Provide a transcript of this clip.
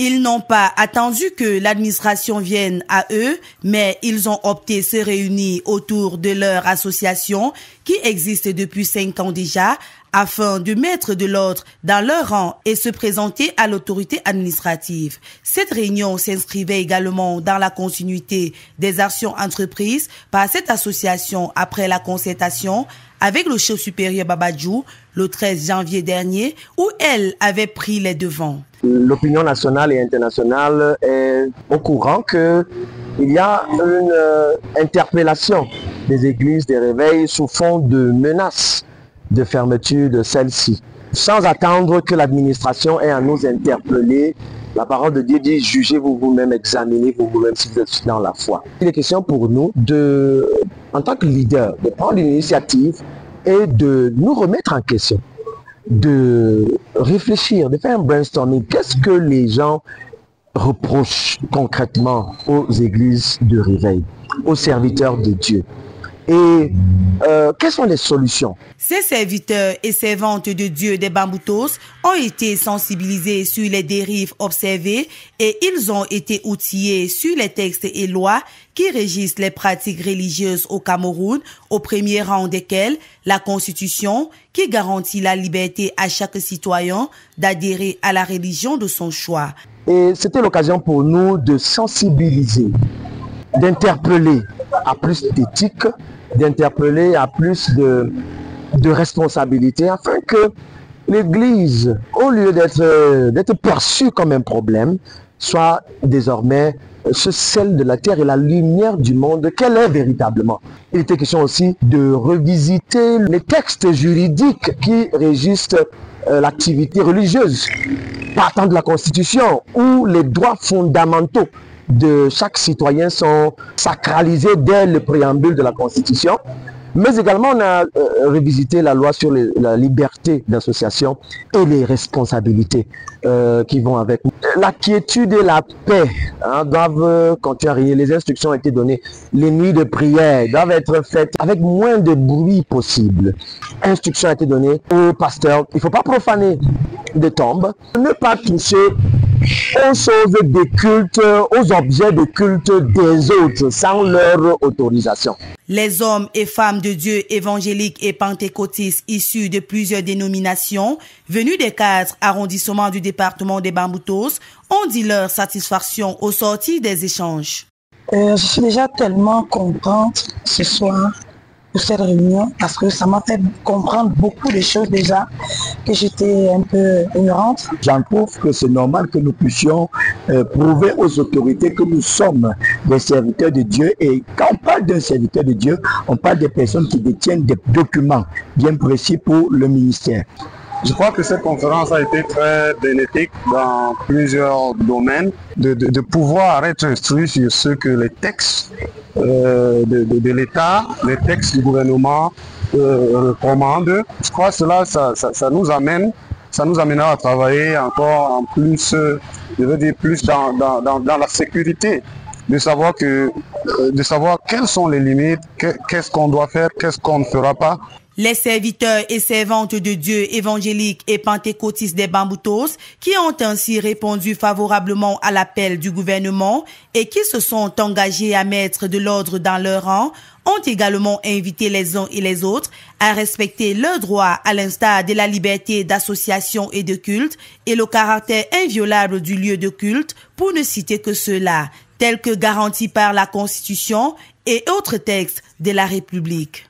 Ils n'ont pas attendu que l'administration vienne à eux, mais ils ont opté se réunir autour de leur association qui existe depuis 5 ans déjà, afin de mettre de l'ordre dans leur rang et se présenter à l'autorité administrative. Cette réunion s'inscrivait également dans la continuité des actions entreprises par cette association après la concertation avec le chef supérieur Babadjou le 13 janvier dernier, où elle avait pris les devants. L'opinion nationale et internationale est au courant qu'il y a une interpellation des églises, des réveils sous fond de menaces de fermeture de celles-ci. Sans attendre que l'administration ait à nous interpeller, la parole de Dieu dit: jugez-vous vous-même, examinez-vous vous-même si vous êtes dans la foi. Il est question pour nous, en tant que leader, de prendre l'initiative et de nous remettre en question, de réfléchir, de faire un brainstorming. Qu'est-ce que les gens reprochent concrètement aux églises de réveil, aux serviteurs de Dieu? Et quelles sont les solutions? Ces serviteurs et servantes de Dieu des Bamboutos ont été sensibilisés sur les dérives observées et ils ont été outillés sur les textes et lois qui régissent les pratiques religieuses au Cameroun, au premier rang desquels la Constitution qui garantit la liberté à chaque citoyen d'adhérer à la religion de son choix. Et c'était l'occasion pour nous de sensibiliser, d'interpeller à plus d'éthique, d'interpeller à plus de responsabilité, afin que l'Église, au lieu d'être perçue comme un problème, soit désormais ce sel de la terre et la lumière du monde qu'elle est véritablement. Il était question aussi de revisiter les textes juridiques qui régissent l'activité religieuse, partant de la Constitution, où les droits fondamentaux de chaque citoyen sont sacralisés dès le préambule de la Constitution. Mais également, on a revisité la loi sur la liberté d'association et les responsabilités qui vont avec. La quiétude et la paix doivent continuer à régner. Les instructions ont été données. Les nuits de prière doivent être faites avec moins de bruit possible. Instruction a été donnée aux pasteurs. Il ne faut pas profaner des tombes, ne pas toucher aux choses des cultes, aux objets de culte des autres sans leur autorisation. Les hommes et femmes de Dieu évangéliques et pentecôtistes issus de plusieurs dénominations, venus des 4 arrondissements du département des Bamboutos, ont dit leur satisfaction au sortir des échanges. Je suis déjà tellement contente ce soir pour cette réunion parce que ça m'a fait comprendre beaucoup de choses déjà que j'étais un peu ignorante. J'en trouve que c'est normal que nous puissions prouver aux autorités que nous sommes des serviteurs de Dieu, et quand on parle d'un serviteur de Dieu, on parle des personnes qui détiennent des documents bien précis pour le ministère. Je crois que cette conférence a été très bénéfique dans plusieurs domaines, de pouvoir être instruit sur ce que les textes de l'État, les textes du gouvernement recommandent. Je crois que cela, ça nous amènera à travailler encore en plus, je veux dire plus dans la sécurité, de savoir quelles sont les limites, qu'est-ce qu'on doit faire, qu'est-ce qu'on ne fera pas. Les serviteurs et servantes de Dieu évangéliques et pentecôtistes des Bamboutos, qui ont ainsi répondu favorablement à l'appel du gouvernement et qui se sont engagés à mettre de l'ordre dans leur rang, ont également invité les uns et les autres à respecter leurs droits à l'instar de la liberté d'association et de culte et le caractère inviolable du lieu de culte, pour ne citer que ceux-là, tels que garantis par la Constitution et autres textes de la République.